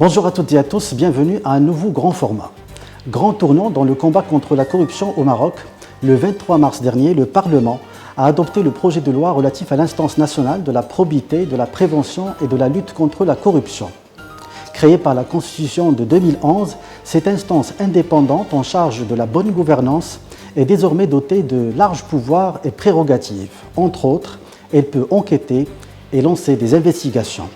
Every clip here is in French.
Bonjour à toutes et à tous, bienvenue à un nouveau grand format. Grand tournant dans le combat contre la corruption au Maroc, le 23 mars dernier, le Parlement a adopté le projet de loi relatif à l'instance nationale de la probité, de la prévention et de la lutte contre la corruption. Créée par la Constitution de 2011, cette instance indépendante en charge de la bonne gouvernance est désormais dotée de larges pouvoirs et prérogatives. Entre autres, elle peut enquêter et lancer des investigations.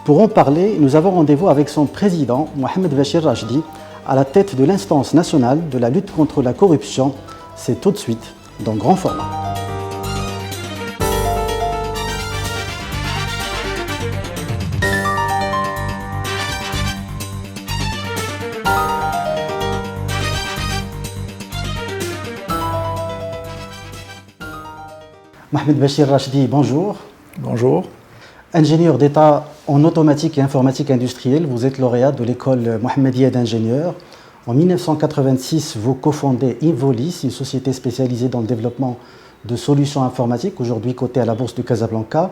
Pour en parler, nous avons rendez-vous avec son président, Mohamed Bachir Rachdi, à la tête de l'instance nationale de la lutte contre la corruption. C'est tout de suite dans Grand Format. Mohamed Bachir Rachdi, bonjour. Bonjour. Ingénieur d'État en automatique et informatique industrielle, vous êtes lauréat de l'école Mohammedia d'ingénieurs. En 1986, vous cofondez Involis, une société spécialisée dans le développement de solutions informatiques, aujourd'hui cotée à la Bourse de Casablanca.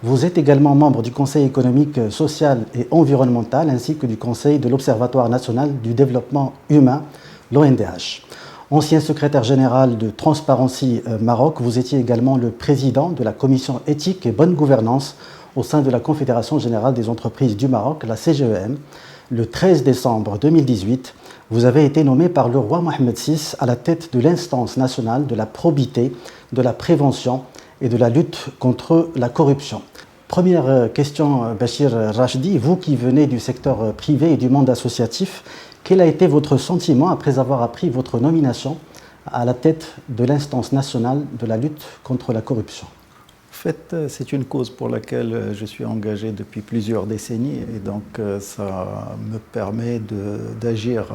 Vous êtes également membre du Conseil économique, social et environnemental, ainsi que du Conseil de l'Observatoire national du développement humain, l'ONDH. Ancien secrétaire général de Transparency Maroc, vous étiez également le président de la commission éthique et bonne gouvernance au sein de la Confédération générale des entreprises du Maroc, la CGEM. Le 13 décembre 2018, vous avez été nommé par le roi Mohamed VI à la tête de l'instance nationale de la probité, de la prévention et de la lutte contre la corruption. Première question, Bachir Rachdi, vous qui venez du secteur privé et du monde associatif, quel a été votre sentiment après avoir appris votre nomination à la tête de l'instance nationale de la lutte contre la corruption ? En fait, c'est une cause pour laquelle je suis engagé depuis plusieurs décennies et donc ça me permet d'agir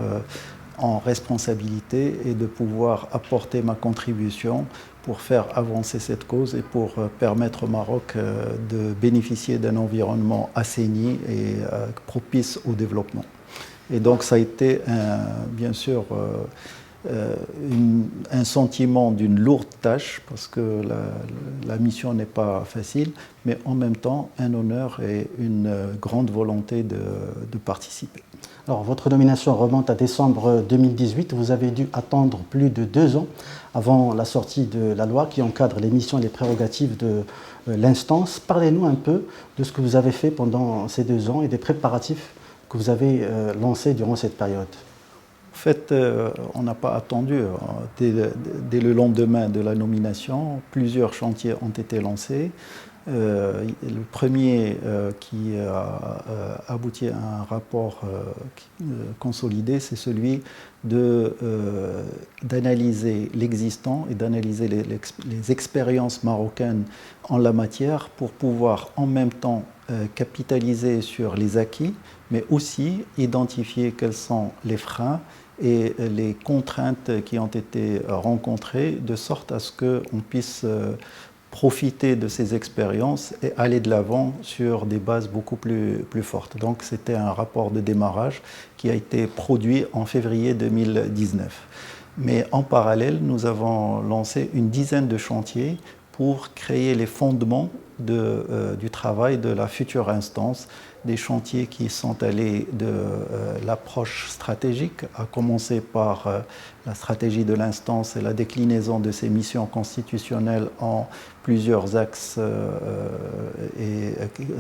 en responsabilité et de pouvoir apporter ma contribution pour faire avancer cette cause et pour permettre au Maroc de bénéficier d'un environnement assaini et propice au développement. Et donc ça a été bien sûr un sentiment d'une lourde tâche parce que la mission n'est pas facile, mais en même temps un honneur et une grande volonté de participer. Alors, votre nomination remonte à décembre 2018. Vous avez dû attendre plus de 2 ans avant la sortie de la loi qui encadre les missions et les prérogatives de l'instance. Parlez-nous un peu de ce que vous avez fait pendant ces 2 ans et des préparatifs que vous avez lancés durant cette période. En fait, on n'a pas attendu. Dès le lendemain de la nomination, plusieurs chantiers ont été lancés. Le premier qui a abouti à un rapport consolidé, c'est celui d'analyser l'existant et d'analyser les expériences marocaines en la matière pour pouvoir en même temps capitaliser sur les acquis, mais aussi identifier quels sont les freins et les contraintes qui ont été rencontrées, de sorte à ce qu'on puisse profiter de ces expériences et aller de l'avant sur des bases beaucoup plus fortes. Donc c'était un rapport de démarrage qui a été produit en février 2019. Mais en parallèle, nous avons lancé une dizaine de chantiers pour créer les fondements du travail de la future instance, des chantiers qui sont allés de l'approche stratégique, à commencer par la stratégie de l'instance et la déclinaison de ses missions constitutionnelles en plusieurs axes et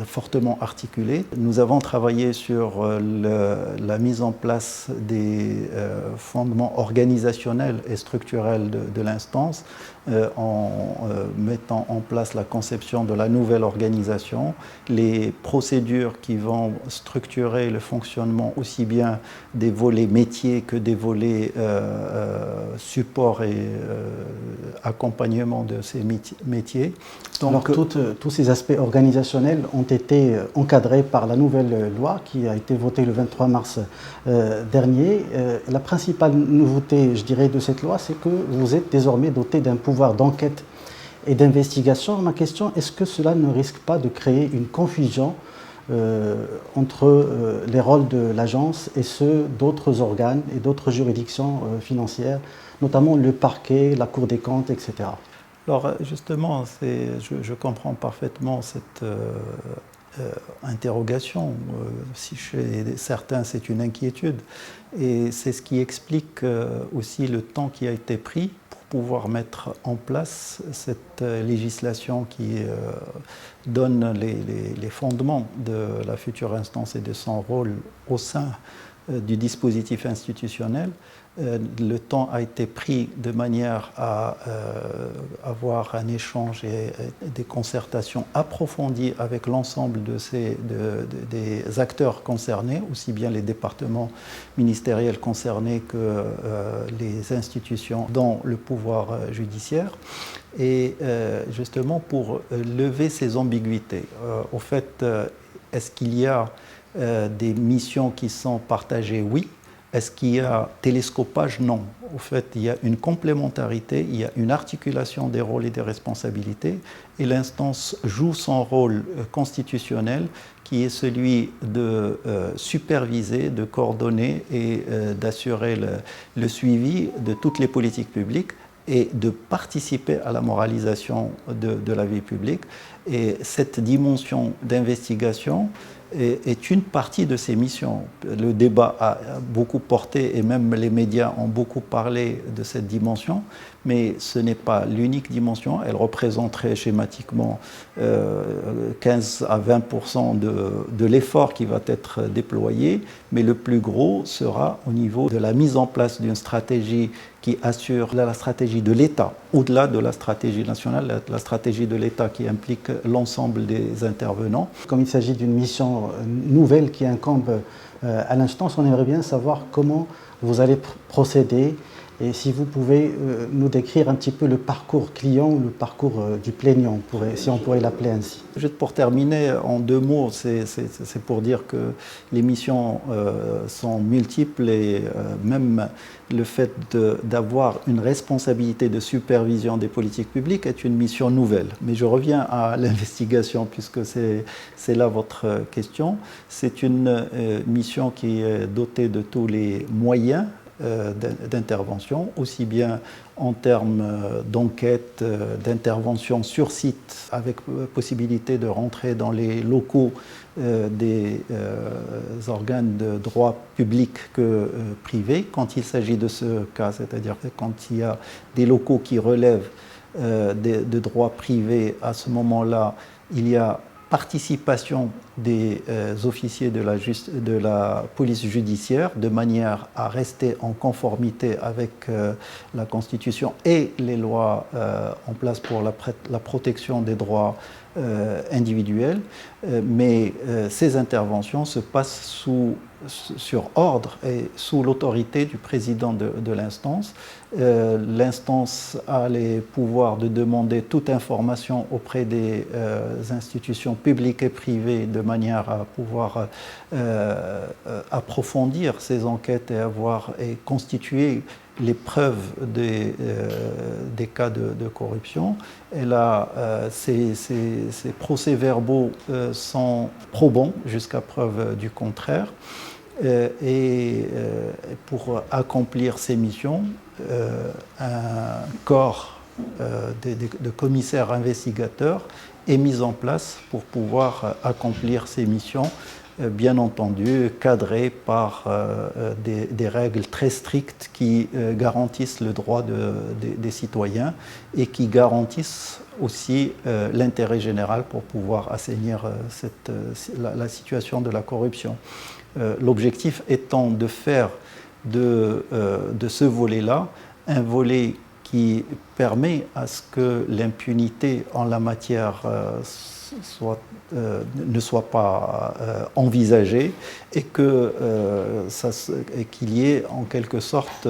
fortement articulés. Nous avons travaillé sur la mise en place des fondements organisationnels et structurels de l'instance, en mettant en place la conception de la nouvelle organisation, les procédures qui vont structurer le fonctionnement aussi bien des volets métiers que des volets support et accompagnement de ces métiers. Donc, alors, tous ces aspects organisationnels ont été encadrés par la nouvelle loi qui a été votée le 23 mars dernier. La principale nouveauté, je dirais, de cette loi, c'est que vous êtes désormais doté d'un pouvoir d'enquête et d'investigation. Ma question, est-ce que cela ne risque pas de créer une confusion entre les rôles de l'agence et ceux d'autres organes et d'autres juridictions financières, notamment le parquet, la Cour des comptes, etc. Alors justement, je comprends parfaitement cette interrogation. Si chez certains, c'est une inquiétude. Et c'est ce qui explique aussi le temps qui a été pris pour pouvoir mettre en place cette législation qui donne les fondements de la future instance et de son rôle au sein du dispositif institutionnel. Le temps a été pris de manière à avoir un échange et des concertations approfondies avec l'ensemble des acteurs concernés, aussi bien les départements ministériels concernés que les institutions dans le pouvoir judiciaire. Et justement pour lever ces ambiguïtés. Au fait, est-ce qu'il y a des missions qui sont partagées? Oui. Est-ce qu'il y a télescopage? Non. Au fait, il y a une complémentarité, il y a une articulation des rôles et des responsabilités, et l'instance joue son rôle constitutionnel qui est celui de superviser, de coordonner et d'assurer le suivi de toutes les politiques publiques et de participer à la moralisation de la vie publique. Et cette dimension d'investigation est une partie de ces missions. Le débat a beaucoup porté et même les médias ont beaucoup parlé de cette dimension, mais ce n'est pas l'unique dimension. Elle représenterait schématiquement 15 à 20% de l'effort qui va être déployé, mais le plus gros sera au niveau de la mise en place d'une stratégie qui assure la stratégie de l'État, au-delà de la stratégie nationale, la stratégie de l'État qui implique l'ensemble des intervenants. Comme il s'agit d'une mission nouvelle qui incombe à l'instance, on aimerait bien savoir comment vous allez procéder et si vous pouvez nous décrire un petit peu le parcours client ou le parcours du plaignant, si on pourrait l'appeler ainsi. Juste pour terminer, en 2 mots, c'est pour dire que les missions sont multiples et même le fait d'avoir une responsabilité de supervision des politiques publiques est une mission nouvelle. Mais je reviens à l'investigation puisque c'est là votre question. C'est une mission qui est dotée de tous les moyens d'intervention, aussi bien en termes d'enquête, d'intervention sur site, avec possibilité de rentrer dans les locaux des organes de droit public que privé, quand il s'agit de ce cas, c'est-à-dire quand il y a des locaux qui relèvent de droit privé, à ce moment-là, il y a participation des officiers de la police judiciaire de manière à rester en conformité avec la Constitution et les lois en place pour la protection des droits individuels. Mais ces interventions se passent sur ordre et sous l'autorité du président de l'instance. L'instance a les pouvoirs de demander toute information auprès des institutions publiques et privées de manière à pouvoir approfondir ces enquêtes et constituer les preuves des cas de corruption. Et là, ces procès-verbaux sont probants jusqu'à preuve du contraire. Et pour accomplir ces missions, un corps de commissaires investigateurs est mis en place pour pouvoir accomplir ces missions, bien entendu cadrées par des règles très strictes qui garantissent le droit des citoyens et qui garantissent aussi l'intérêt général pour pouvoir assainir la situation de la corruption. L'objectif étant de faire de ce volet-là un volet qui permet à ce que l'impunité en la matière ne soit pas envisagée et qu'il y ait en quelque sorte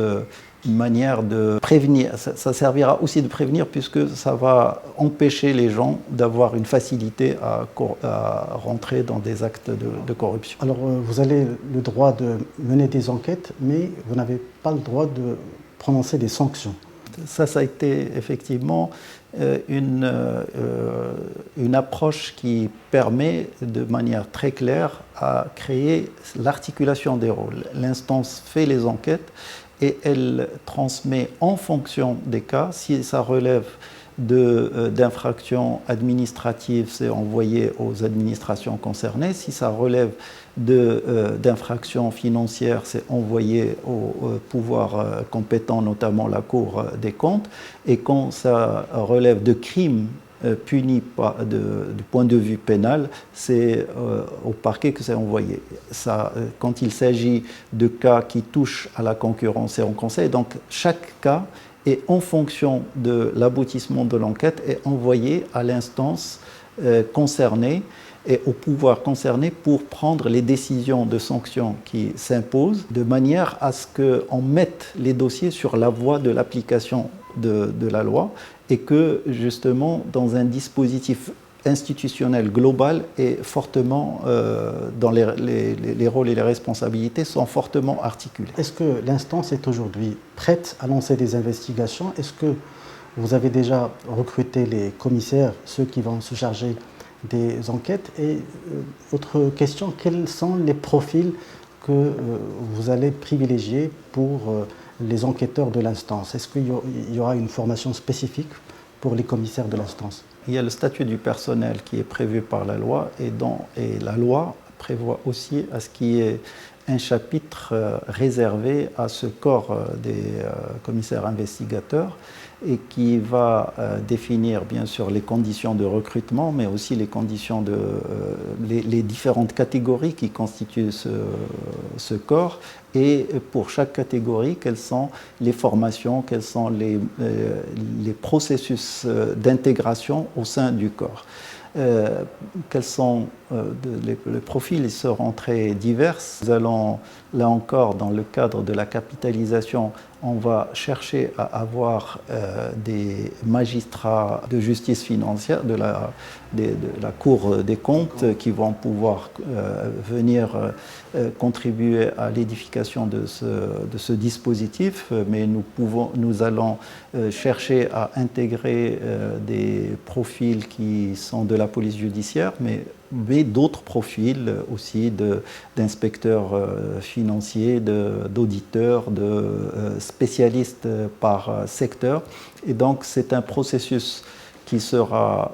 une manière de prévenir. Ça servira aussi de prévenir puisque ça va empêcher les gens d'avoir une facilité à rentrer dans des actes de corruption. Alors vous avez le droit de mener des enquêtes, mais vous n'avez pas le droit de prononcer des sanctions. Ça a été effectivement une approche qui permet de manière très claire à créer l'articulation des rôles. L'instance fait les enquêtes et elle transmet en fonction des cas, si ça relève d'infractions administratives, c'est envoyé aux administrations concernées. Si ça relève d'infractions financières, c'est envoyé au pouvoir compétent, notamment la Cour des comptes. Et quand ça relève de crimes punis du point de vue pénal, c'est au parquet que c'est envoyé. Ça, quand il s'agit de cas qui touchent à la concurrence, c'est au conseil. Donc chaque cas est en fonction de l'aboutissement de l'enquête est envoyé à l'instance concernée et au pouvoir concerné pour prendre les décisions de sanctions qui s'imposent, de manière à ce qu'on mette les dossiers sur la voie de l'application de la loi et que, justement, dans un dispositif institutionnel global et fortement, dans les rôles et les responsabilités sont fortement articulés. Est-ce que l'instance est aujourd'hui prête à lancer des investigations? Est-ce que vous avez déjà recruté les commissaires, ceux qui vont se charger des enquêtes? Et autre question, quels sont les profils que vous allez privilégier pour les enquêteurs de l'instance? Est-ce qu'il y aura une formation spécifique pour les commissaires de l'instance? Il y a le statut du personnel qui est prévu par la loi et la loi prévoit aussi à ce qu'il y ait un chapitre réservé à ce corps des commissaires investigateurs et qui va définir bien sûr les conditions de recrutement, mais aussi les conditions les différentes catégories qui constituent ce corps et pour chaque catégorie, quelles sont les formations, quels sont les processus d'intégration au sein du corps. Quels sont les profils, ils seront très divers. Nous allons, là encore, dans le cadre de la capitalisation, on va chercher à avoir des magistrats de justice financière de la Cour des comptes qui vont pouvoir venir contribuer à l'édification de ce dispositif, mais nous allons chercher à intégrer des profils qui sont de la police judiciaire, mais d'autres profils aussi d'inspecteurs financiers, d'auditeurs, de spécialistes par secteur. Et donc c'est un processus qui sera,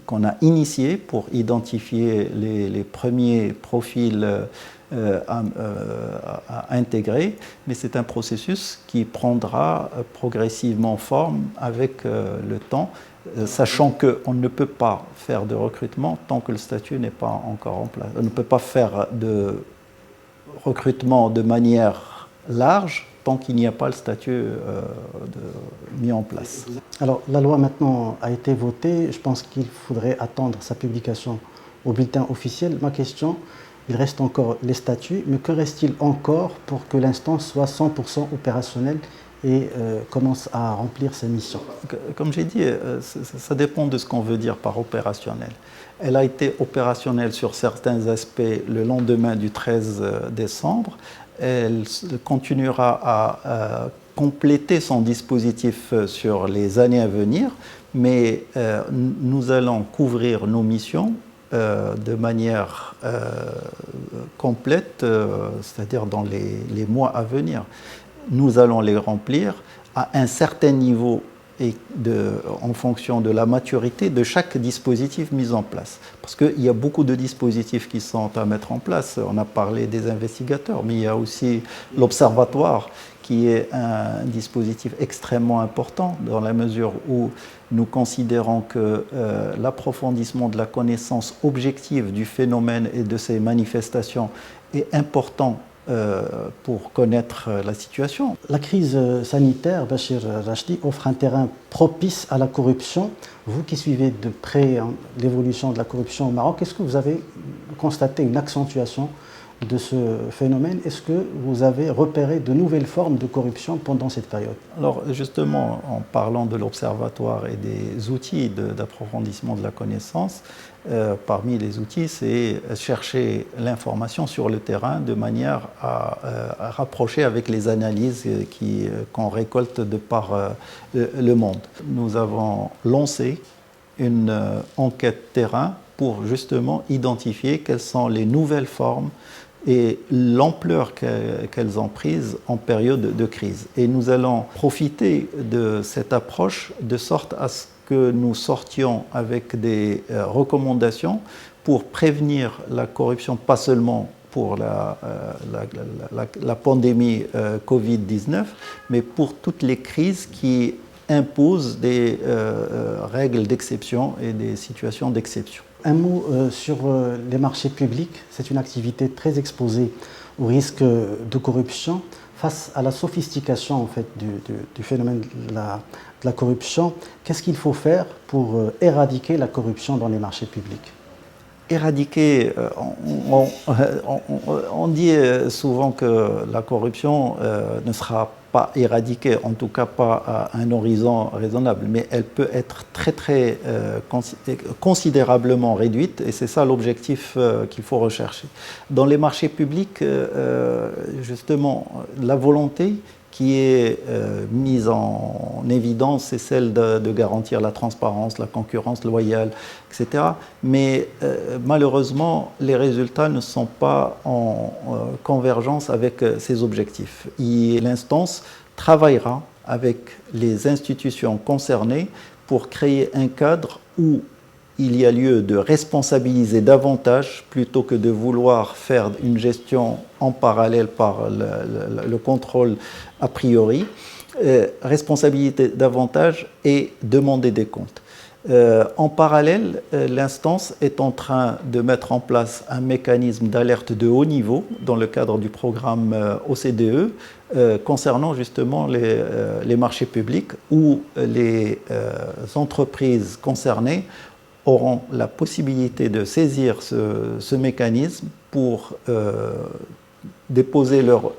qu'on a initié pour identifier les premiers profils à intégrer, mais c'est un processus qui prendra progressivement forme avec le temps, sachant qu'on ne peut pas faire de recrutement tant que le statut n'est pas encore en place. On ne peut pas faire de recrutement de manière large tant qu'il n'y a pas le statut mis en place. Alors, la loi maintenant a été votée. Je pense qu'il faudrait attendre sa publication au bulletin officiel. Ma question, il reste encore les statuts, mais que reste-t-il encore pour que l'instance soit 100% opérationnelle et commence à remplir ses missions? Comme j'ai dit, ça dépend de ce qu'on veut dire par opérationnel. Elle a été opérationnelle sur certains aspects le lendemain du 13 décembre. Elle continuera à compléter son dispositif sur les années à venir, mais nous allons couvrir nos missions de manière complète, c'est-à-dire dans les mois à venir. Nous allons les remplir à un certain niveau et en fonction de la maturité de chaque dispositif mis en place. Parce qu'il y a beaucoup de dispositifs qui sont à mettre en place. On a parlé des investigateurs, mais il y a aussi l'observatoire qui est un dispositif extrêmement important dans la mesure où nous considérons que l'approfondissement de la connaissance objective du phénomène et de ses manifestations est important pour connaître la situation. La crise sanitaire, Bachir Rachdi, offre un terrain propice à la corruption. Vous qui suivez de près l'évolution de la corruption au Maroc, est-ce que vous avez constaté une accentuation de ce phénomène? Est-ce que vous avez repéré de nouvelles formes de corruption pendant cette période? Alors justement, en parlant de l'observatoire et des outils d'approfondissement de la connaissance, parmi les outils, c'est chercher l'information sur le terrain de manière à rapprocher avec les analyses qu'on récolte de par le monde. Nous avons lancé une enquête terrain pour justement identifier quelles sont les nouvelles formes et l'ampleur qu'elles ont prise en période de crise. Et nous allons profiter de cette approche de sorte à ce que nous sortions avec des recommandations pour prévenir la corruption, pas seulement pour la pandémie Covid-19, mais pour toutes les crises qui imposent des règles d'exception et des situations d'exception. Un mot sur les marchés publics. C'est une activité très exposée au risque de corruption. Face à la sophistication en fait, du phénomène de la corruption, qu'est-ce qu'il faut faire pour éradiquer la corruption dans les marchés publics? Éradiquer, on dit souvent que la corruption ne sera pas éradiquée, en tout cas pas à un horizon raisonnable, mais elle peut être très considérablement réduite, et c'est ça l'objectif qu'il faut rechercher. Dans les marchés publics, justement, la volonté qui est mise en évidence, c'est celle de garantir la transparence, la concurrence loyale, etc. Mais malheureusement, les résultats ne sont pas en convergence avec ces objectifs. L'instance travaillera avec les institutions concernées pour créer un cadre où il y a lieu de responsabiliser davantage plutôt que de vouloir faire une gestion en parallèle par le contrôle a priori, responsabiliser davantage et demander des comptes. En parallèle, l'instance est en train de mettre en place un mécanisme d'alerte de haut niveau dans le cadre du programme OCDE concernant justement les marchés publics où les entreprises concernées auront la possibilité de saisir ce mécanisme pour déposer leur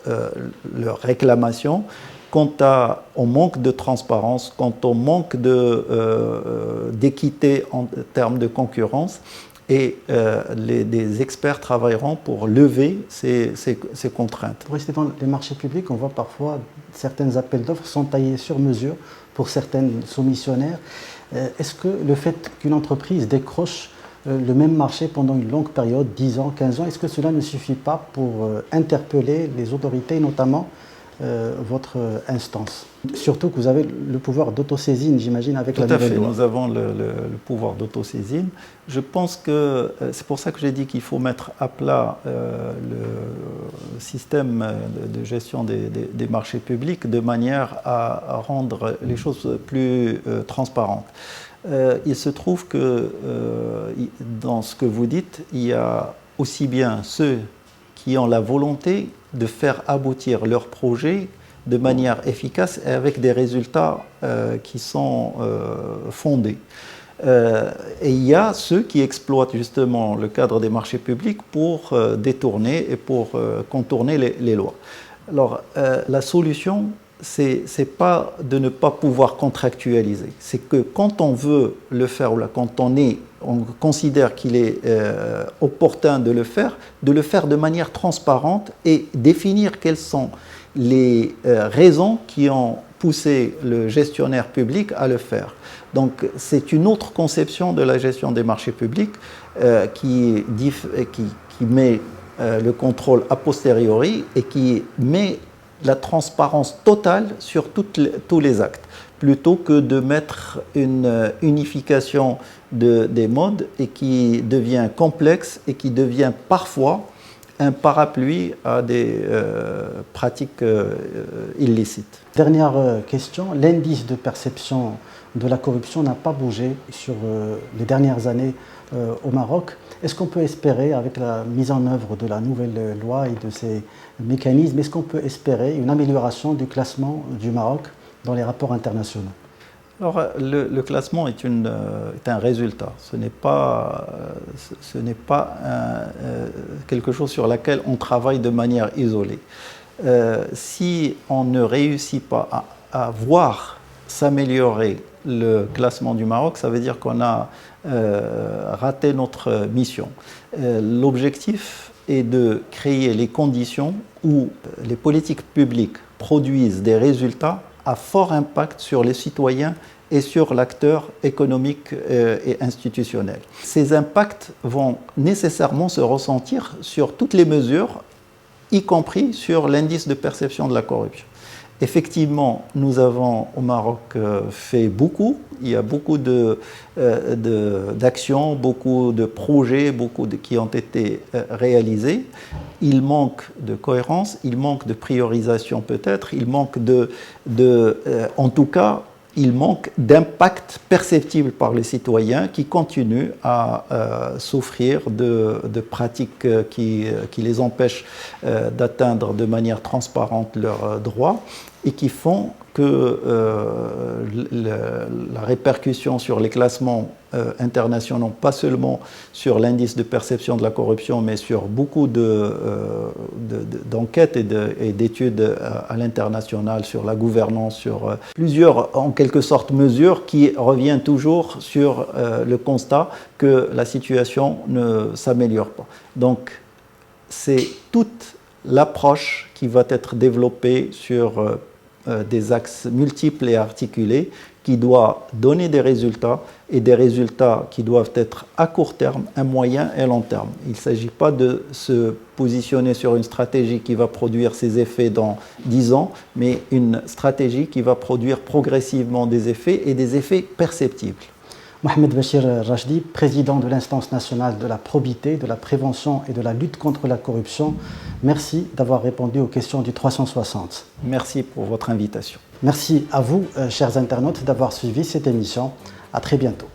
réclamation quant au manque de transparence, quant au manque d'équité en termes de concurrence. Et des experts travailleront pour lever ces contraintes. Pour rester dans les marchés publics, on voit parfois certains appels d'offres sont taillés sur mesure pour certaines soumissionnaires. Est-ce que le fait qu'une entreprise décroche le même marché pendant une longue période, 10 ans, 15 ans, est-ce que cela ne suffit pas pour interpeller les autorités, notamment votre instance? Surtout que vous avez le pouvoir d'autosaisine, j'imagine, avec la nouvelle loi. Nous avons le pouvoir d'autosaisine. Je pense que c'est pour ça que j'ai dit qu'il faut mettre à plat le système de gestion des marchés publics de manière à rendre les choses plus transparentes. Il se trouve que dans ce que vous dites, il y a aussi bien ceux qui ont la volonté de faire aboutir leurs projets de manière efficace et avec des résultats qui sont fondés. Et il y a ceux qui exploitent justement le cadre des marchés publics pour détourner et pour contourner les lois. Alors la solution, c'est pas de ne pas pouvoir contractualiser. C'est que quand on veut le faire ou là, quand on considère qu'il est opportun de le faire de manière transparente et définir quelles sont les raisons qui ont poussé le gestionnaire public à le faire. Donc c'est une autre conception de la gestion des marchés publics qui met le contrôle a posteriori et qui met la transparence totale sur tous les actes, plutôt que de mettre une unification des modes et qui devient complexe et qui devient parfois un parapluie à des pratiques illicites. Dernière question, l'indice de perception de la corruption n'a pas bougé sur les dernières années au Maroc. Est-ce qu'on peut espérer, avec la mise en œuvre de la nouvelle loi et de ces mécanismes, est-ce qu'on peut espérer une amélioration du classement du Maroc dans les rapports internationaux? Alors, le classement est un résultat. Ce n'est pas quelque chose sur lequel on travaille de manière isolée. Si on ne réussit pas à voir s'améliorer le classement du Maroc, ça veut dire qu'on a raté notre mission. L'objectif est de créer les conditions où les politiques publiques produisent des résultats à fort impact sur les citoyens et sur l'acteur économique et institutionnel. Ces impacts vont nécessairement se ressentir sur toutes les mesures y compris sur l'indice de perception de la corruption. Effectivement, nous avons au Maroc fait beaucoup. Il y a beaucoup d'actions, beaucoup de projets, qui ont été réalisés. Il manque de cohérence, il manque de priorisation peut-être, il manque en tout cas, il manque d'impact perceptible par les citoyens qui continuent à souffrir de pratiques qui les empêchent d'atteindre de manière transparente leurs droits et qui font que la répercussion sur les classements internationaux, pas seulement sur l'indice de perception de la corruption, mais sur beaucoup d'enquêtes et d'études à l'international sur la gouvernance, sur plusieurs, en quelque sorte, mesures qui reviennent toujours sur le constat que la situation ne s'améliore pas. Donc, c'est toute l'approche qui va être développée sur des axes multiples et articulés qui doit donner des résultats et des résultats qui doivent être à court terme, à moyen et long terme. Il ne s'agit pas de se positionner sur une stratégie qui va produire ses effets dans 10 ans, mais une stratégie qui va produire progressivement des effets et des effets perceptibles. Mohamed Bachir Rachdi, président de l'instance nationale de la probité, de la prévention et de la lutte contre la corruption, merci d'avoir répondu aux questions du 360. Merci pour votre invitation. Merci à vous, chers internautes, d'avoir suivi cette émission. À très bientôt.